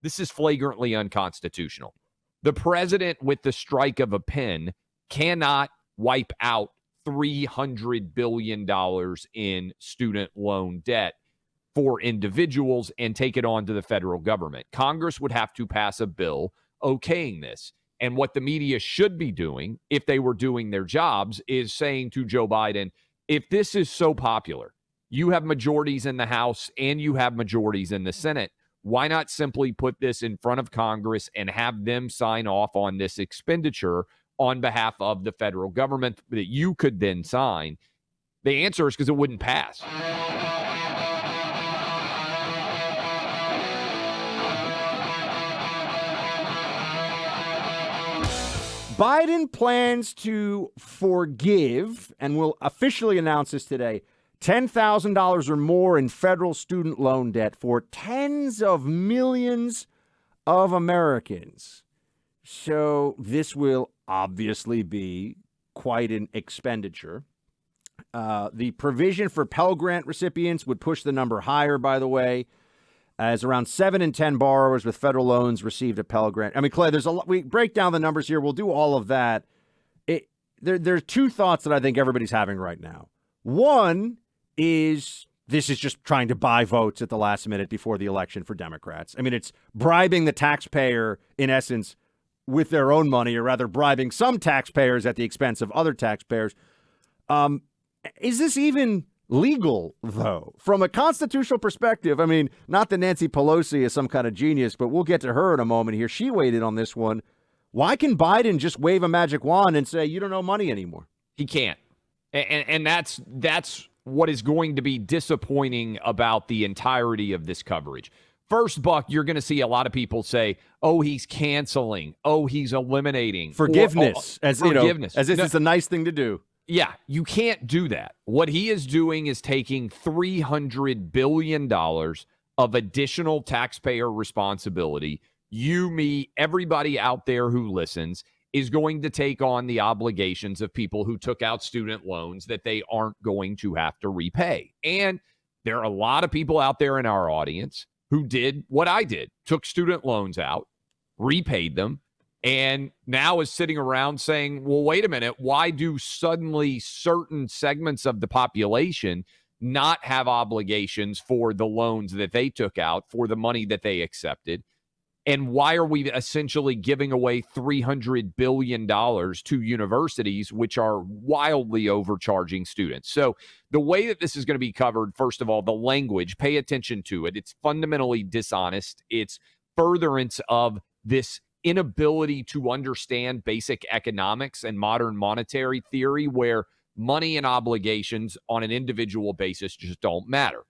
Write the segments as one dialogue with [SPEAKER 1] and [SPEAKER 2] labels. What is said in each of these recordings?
[SPEAKER 1] This is flagrantly unconstitutional. The president, with the strike of a pen, cannot wipe out $300 billion in student loan debt for individuals and take it on to the federal government. Congress would have to pass a bill okaying this. And what the media should be doing, if they were doing their jobs, is saying to Joe Biden, if this is so popular, you have majorities in the House and you have majorities in the Senate, why not simply put this in front of Congress and have them sign off on this expenditure on behalf of the federal government that you could then sign? The answer is because it wouldn't pass.
[SPEAKER 2] Biden plans to forgive, and will officially announce this today, $10,000 or more in federal student loan debt for tens of millions of Americans. So this will obviously be quite an expenditure. The provision for Pell Grant recipients would push the number higher, by the way, as around 7 in 10 borrowers with federal loans received a Pell Grant. I mean, Clay, there's a lot. We break down the numbers here. We'll do all of that. There's two thoughts that I think everybody's having right now. One is this is just trying to buy votes at the last minute before the election for Democrats. I mean, it's bribing the taxpayer, in essence, with their own money, or rather bribing some taxpayers at the expense of other taxpayers. Is this even legal, though? From a constitutional perspective, I mean, not that Nancy Pelosi is some kind of genius, but we'll get to her in a moment here. She weighed in on this one. Why can Biden just wave a magic wand and say, you don't owe money anymore?
[SPEAKER 1] He can't. And that's what is going to be disappointing about the entirety of this coverage. First, Buck, you're going to see a lot of people say, oh, he's canceling. Oh, he's eliminating.
[SPEAKER 2] Forgiveness.
[SPEAKER 1] Forgiveness.
[SPEAKER 2] As if it's a nice thing to do.
[SPEAKER 1] Yeah, you can't do that. What he is doing is taking $300 billion of additional taxpayer responsibility. You, me, everybody out there who listens is going to take on the obligations of people who took out student loans that they aren't going to have to repay. And there are a lot of people out there in our audience who did what I did, took student loans out, repaid them, and now is sitting around saying, well, wait a minute, why do suddenly certain segments of the population not have obligations for the loans that they took out, for the money that they accepted? And why are we essentially giving away $300 billion to universities, which are wildly overcharging students? So the way that this is going to be covered, first of all, the language, pay attention to it. It's fundamentally dishonest. It's furtherance of this inability to understand basic economics and modern monetary theory, where money and obligations on an individual basis just don't matter.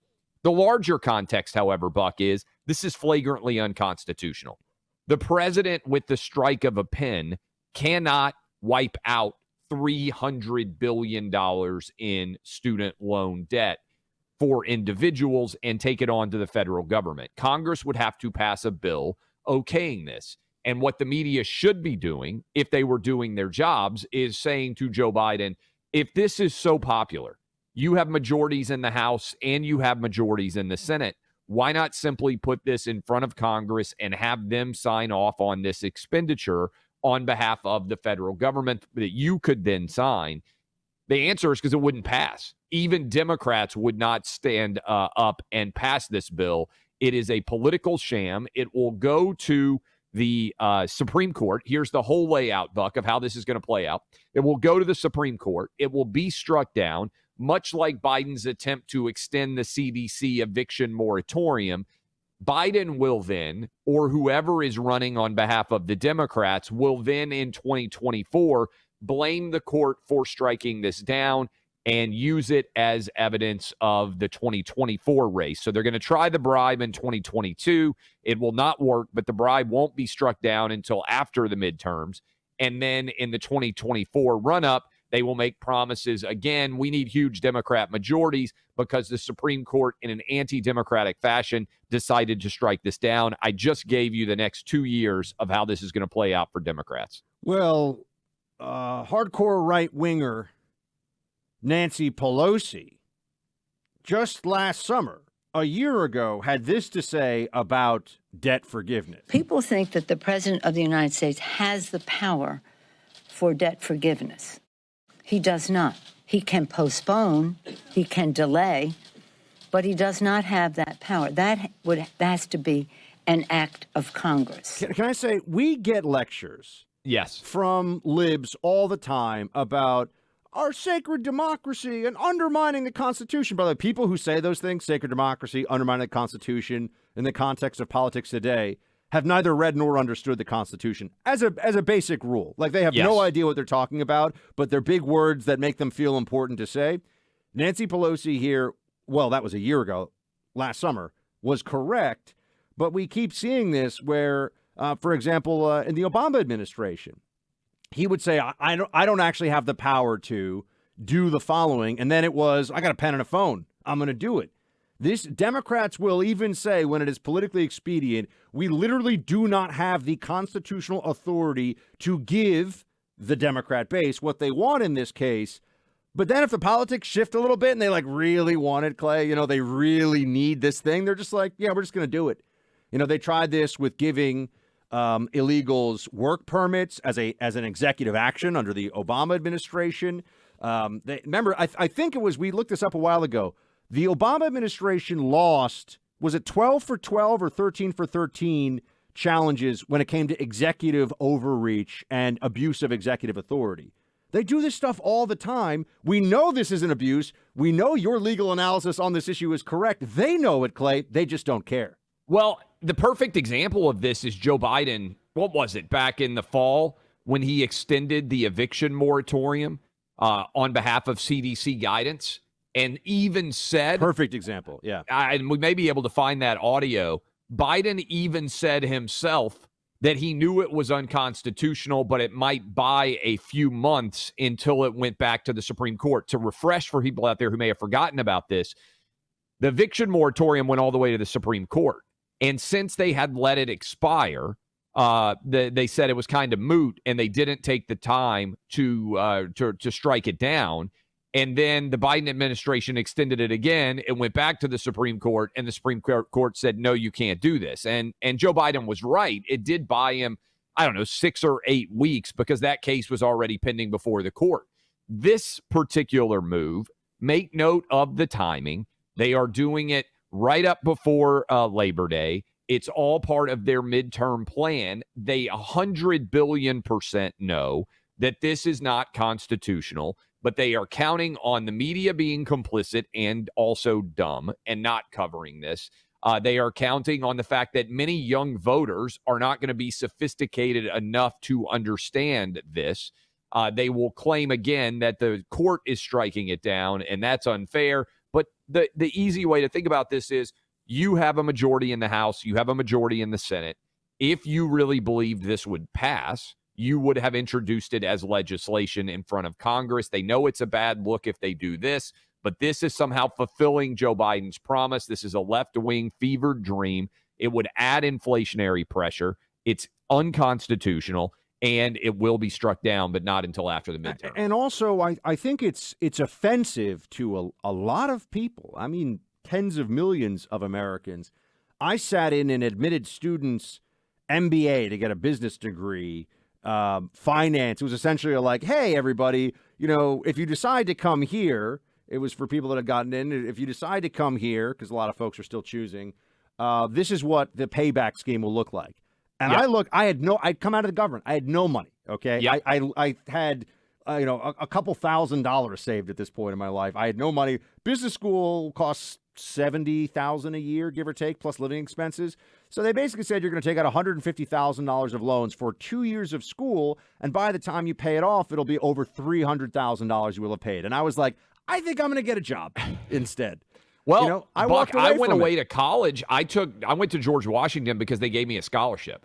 [SPEAKER 1] The larger context, however, Buck, is this is flagrantly unconstitutional. The president, with the strike of a pen, cannot wipe out $300 billion in student loan debt for individuals and take it on to the federal government. Congress would have to pass a bill okaying this. And what the media should be doing, if they were doing their jobs, is saying to Joe Biden, if this is so popular, you have majorities in the House and you have majorities in the Senate, why not simply put this in front of Congress and have them sign off on this expenditure on behalf of the federal government that you could then sign? The answer is because it wouldn't pass. Even Democrats would not stand up and pass this bill. It is a political sham. It will go to the Supreme Court. Here's the whole layout, Buck, of how this is going to play out. It will go to the Supreme Court. It will be struck down, much like Biden's attempt to extend the CDC eviction moratorium. Biden will then, or whoever is running on behalf of the Democrats, will then in 2024 blame the court for striking this down and use it as evidence of the 2024 race. So they're going to try the bribe in 2022. It will not work, but the bribe won't be struck down until after the midterms. And then in the 2024 run-up, they will make promises. Again, we need huge Democrat majorities because the Supreme Court, in an anti-democratic fashion, decided to strike this down. I just gave you the next 2 years of how this is going to play out for Democrats.
[SPEAKER 2] Well, hardcore right-winger Nancy Pelosi just last summer a year ago had this to say about debt forgiveness.
[SPEAKER 3] People think that the President of the United States has the power for debt forgiveness. He does not. He can postpone, he can delay, but he does not have that power. That has to be an act of Congress.
[SPEAKER 2] Can I say, we get lectures from libs all the time about our sacred democracy and undermining the Constitution. By the way, people who say those things, sacred democracy, undermining the Constitution, in the context of politics today, have neither read nor understood the Constitution as a basic rule. Like, they have no idea what they're talking about, but they're big words that make them feel important to say. Nancy Pelosi here, well, that was a year ago, last summer, was correct, but we keep seeing this where, for example, in the Obama administration, he would say, I don't actually have the power to do the following, and then it was, I got a pen and a phone, I'm going to do it. This Democrats will even say when it is politically expedient, we literally do not have the constitutional authority to give the Democrat base what they want in this case. But then if the politics shift a little bit and they really want it, Clay, they really need this thing, they're just like, yeah, we're just going to do it. They tried this with giving illegals work permits as an executive action under the Obama administration. Remember, I think it was, we looked this up a while ago, the Obama administration lost, was it 12 for 12 or 13 for 13 challenges when it came to executive overreach and abuse of executive authority. They do this stuff all the time. We know this is an abuse. We know your legal analysis on this issue is correct. They know it, Clay. They just don't care.
[SPEAKER 1] Well, the perfect example of this is Joe Biden. What was it, back in the fall when he extended the eviction moratorium on behalf of CDC guidance? And even said...
[SPEAKER 2] Perfect example, yeah.
[SPEAKER 1] And we may be able to find that audio. Biden even said himself that he knew it was unconstitutional, but it might buy a few months until it went back to the Supreme Court. To refresh for people out there who may have forgotten about this, the eviction moratorium went all the way to the Supreme Court. And since they had let it expire, they said it was kind of moot, and they didn't take the time to strike it down. And then the Biden administration extended it again. It went back to the Supreme Court, and the Supreme Court said, no, you can't do this. And Joe Biden was right. It did buy him, 6 or 8 weeks because that case was already pending before the court. This particular move, make note of the timing. They are doing it right up before Labor Day. It's all part of their midterm plan. They 100 billion% know that this is not constitutional, but they are counting on the media being complicit and also dumb and not covering this. They are counting on the fact that many young voters are not going to be sophisticated enough to understand this. They will claim again that the court is striking it down, and that's unfair. But the easy way to think about this is you have a majority in the House, you have a majority in the Senate. If you really believed this would pass, you would have introduced it as legislation in front of Congress. They know it's a bad look if they do this, but this is somehow fulfilling Joe Biden's promise. This is a left-wing fevered dream. It would add inflationary pressure. It's unconstitutional, and it will be struck down, but not until after the midterm.
[SPEAKER 2] And also, I think it's offensive to a lot of people. I mean, tens of millions of Americans. I sat in an admitted student's MBA to get a business degree. Finance. It was essentially like, hey, everybody, if you decide to come here, it was for people that had gotten in. If you decide to come here, because a lot of folks are still choosing, this is what the payback scheme will look like. And I'd come out of the government. I had no money. Okay. Yep. I had, a couple $1,000s saved at this point in my life. I had no money. Business school costs $70,000 a year, give or take, plus living expenses. So they basically said you're going to take out $150,000 of loans for 2 years of school, and by the time you pay it off, it'll be over $300,000 you will have paid. And I was like, I think I'm going to get a job instead.
[SPEAKER 1] Well, I went away to college. I went to George Washington because they gave me a scholarship.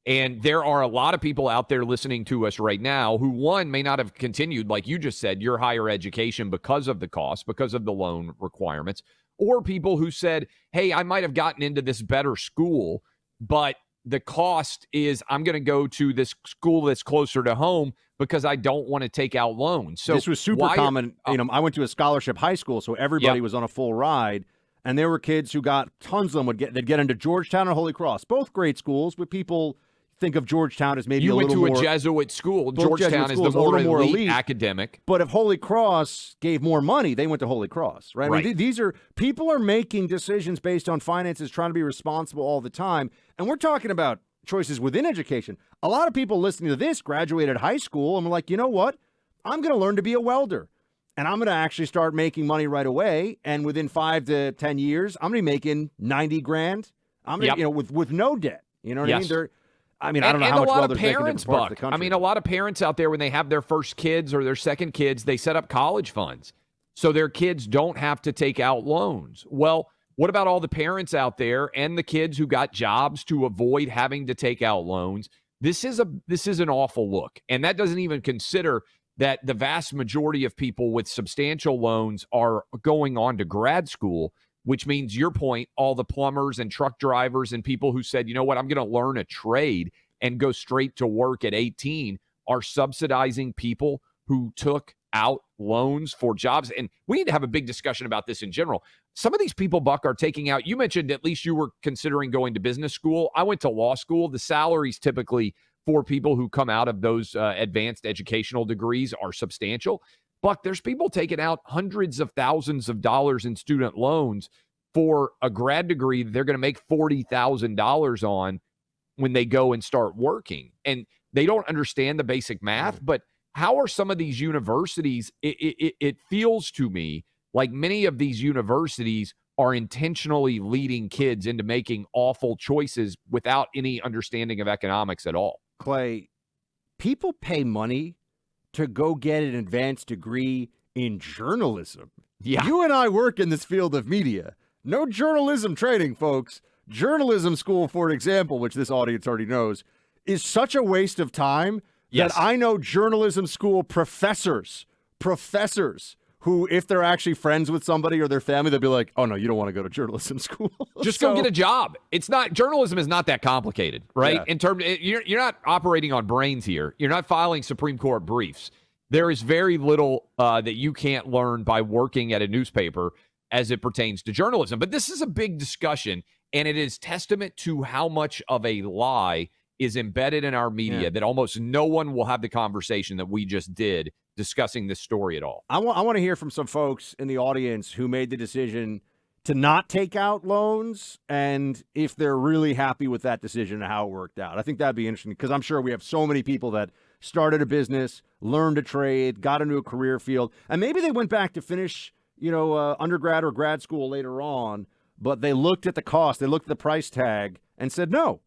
[SPEAKER 1] And there are a lot of people out there listening to us right now who, one, may not have continued, like you just said, your higher education because of the cost, because of the loan requirements, or people who said, hey, I might have gotten into this better school, but the cost is I'm going to go to this school that's closer to home because I don't want to take out loans. So
[SPEAKER 2] this was super common. I went to a scholarship high school, so everybody was on a full ride. And there were kids who got tons of them they'd get into Georgetown and Holy Cross, both great schools, but people think of Georgetown as maybe
[SPEAKER 1] you
[SPEAKER 2] a
[SPEAKER 1] went
[SPEAKER 2] little
[SPEAKER 1] to
[SPEAKER 2] more.
[SPEAKER 1] a Jesuit school.
[SPEAKER 2] Both
[SPEAKER 1] Georgetown
[SPEAKER 2] Jesuit
[SPEAKER 1] is the
[SPEAKER 2] schools,
[SPEAKER 1] more elite,
[SPEAKER 2] elite
[SPEAKER 1] academic.
[SPEAKER 2] But if Holy Cross gave more money, they went to Holy Cross, right? I mean, these are people are making decisions based on finances, trying to be responsible all the time. And we're talking about choices within education. A lot of people listening to this graduated high school and were like, you know what? I'm going to learn to be a welder. And I'm going to actually start making money right away. And within 5 to 10 years, I'm going to be making 90 grand. I'm going to, with no debt. You know what I mean? I don't know how much welders make in different parts of the country.
[SPEAKER 1] I mean, a lot of parents out there, when they have their first kids or their second kids, they set up college funds so their kids don't have to take out loans. Well, what about all the parents out there and the kids who got jobs to avoid having to take out loans? This is an awful look. And that doesn't even consider that the vast majority of people with substantial loans are going on to grad school, which means your point, all the plumbers and truck drivers and people who said, you know what, I'm going to learn a trade and go straight to work at 18 are subsidizing people who took out loans for jobs. And we need to have a big discussion about this in general. Some of these people, Buck, are taking out, you mentioned at least you were considering going to business school. I went to law school. The salaries typically for people who come out of those advanced educational degrees are substantial. Buck, there's people taking out hundreds of thousands of dollars in student loans for a grad degree they're going to make $40,000 on when they go and start working. And they don't understand the basic math, but how are some of these universities, it feels to me like many of these universities are intentionally leading kids into making awful choices without any understanding of economics at all.
[SPEAKER 2] Clay, people pay money to go get an advanced degree in journalism.
[SPEAKER 1] Yeah.
[SPEAKER 2] You and I work in this field of media. No journalism training, folks. Journalism school, for example, which this audience already knows, is such a waste of time that I know journalism school professors who, if they're actually friends with somebody or their family, they'll be like, oh, no, you don't want to go to journalism school.
[SPEAKER 1] Just go get a job. It's not, journalism is not that complicated, right?
[SPEAKER 2] Yeah.
[SPEAKER 1] In terms, you're not operating on brains here. You're not filing Supreme Court briefs. There is very little that you can't learn by working at a newspaper as it pertains to journalism. But this is a big discussion, and it is testament to how much of a lie is embedded in our media that almost no one will have the conversation that we just did discussing this story at all.
[SPEAKER 2] I want to hear from some folks in the audience who made the decision to not take out loans and if they're really happy with that decision and how it worked out. I think that'd be interesting because I'm sure we have so many people that started a business, learned a trade, got into a career field, and maybe they went back to finish, undergrad or grad school later on, but they looked at the cost, they looked at the price tag and said no.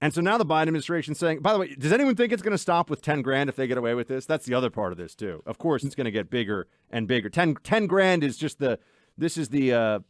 [SPEAKER 2] And so now the Biden administration is saying, by the way, does anyone think it's going to stop with 10 grand if they get away with this? That's the other part of this, too. Of course, it's going to get bigger and bigger. 10 grand is just the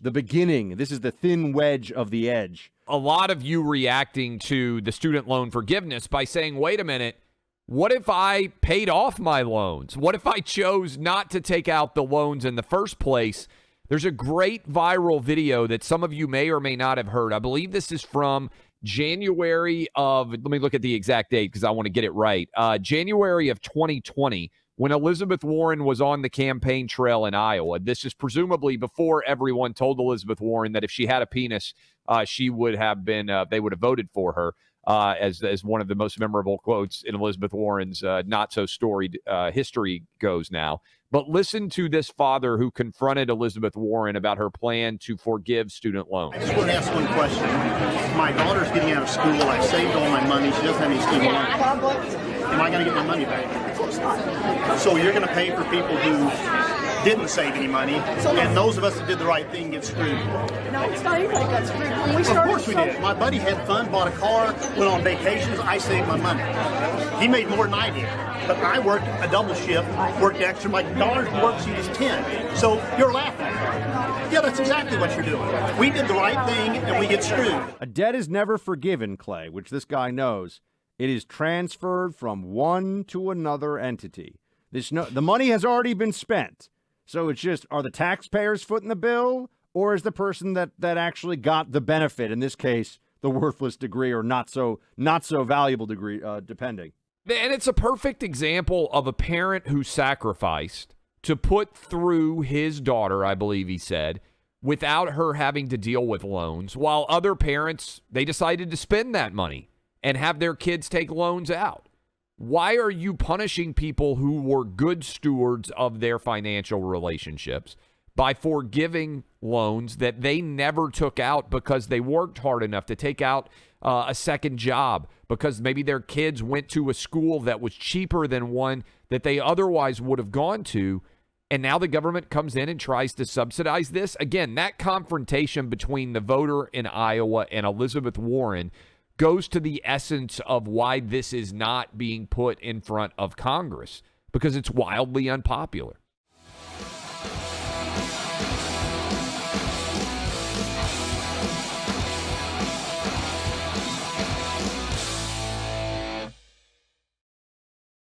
[SPEAKER 2] beginning. This is the thin wedge of the edge.
[SPEAKER 1] A lot of you reacting to the student loan forgiveness by saying, wait a minute, what if I paid off my loans? What if I chose not to take out the loans in the first place? There's a great viral video that some of you may or may not have heard. I believe this is from January of, let me look at the exact date because I want to get it right. January of 2020, when Elizabeth Warren was on the campaign trail in Iowa. This is presumably before everyone told Elizabeth Warren that if she had a penis, she would have been, they would have voted for her, as one of the most memorable quotes in Elizabeth Warren's not so storied history goes now. But listen to this father who confronted Elizabeth Warren about her plan to forgive student loans.
[SPEAKER 4] I just want to ask one question. My daughter's getting out of school. I saved all my money. She doesn't have any student loans. Am I going to get my money back? Of course not. So you're going to pay for people who didn't save any money, and those of us that did the right thing get screwed.
[SPEAKER 5] No, it's not anybody got screwed. When we started,
[SPEAKER 4] of course we did. My buddy had fun, bought a car, went on vacations. I saved my money. He made more than I did. But I worked a double shift, worked extra. My daughter's worksheet is 10. So you're laughing. Yeah, that's exactly what you're doing. We did the right thing, and we get screwed.
[SPEAKER 2] A debt is never forgiven, Clay, which this guy knows. It is transferred from one to another entity. The money has already been spent. So it's just, are the taxpayers footing the bill, or is the person that actually got the benefit, in this case, the worthless degree or not so valuable degree, depending?
[SPEAKER 1] And it's a perfect example of a parent who sacrificed to put through his daughter, I believe he said, without her having to deal with loans, while other parents, they decided to spend that money and have their kids take loans out. Why are you punishing people who were good stewards of their financial relationships by forgiving loans that they never took out because they worked hard enough to take out a second job, because maybe their kids went to a school that was cheaper than one that they otherwise would have gone to, and now the government comes in and tries to subsidize this? Again, that confrontation between the voter in Iowa and Elizabeth Warren goes to the essence of why this is not being put in front of Congress, because it's wildly unpopular.